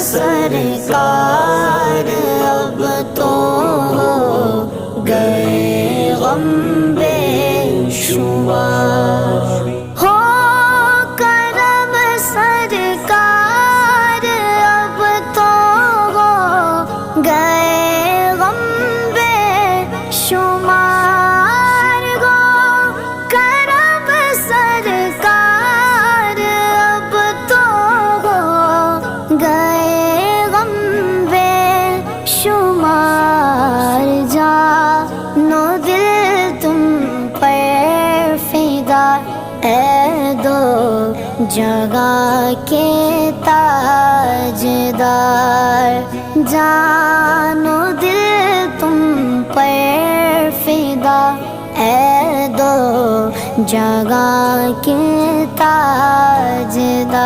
سرکار اب تو ہو گئے غم بے شمار، ہو کرم سرکار اب تو ہو گئے غم بے شمار، ہو کرم سرکار اب تو ہو گئے غم بے شمار، جانو دل تم پر فدا اے دو جگہ کے تاجدار، جانو دل تم پر فدا اے دو جگہ کے تاجدار۔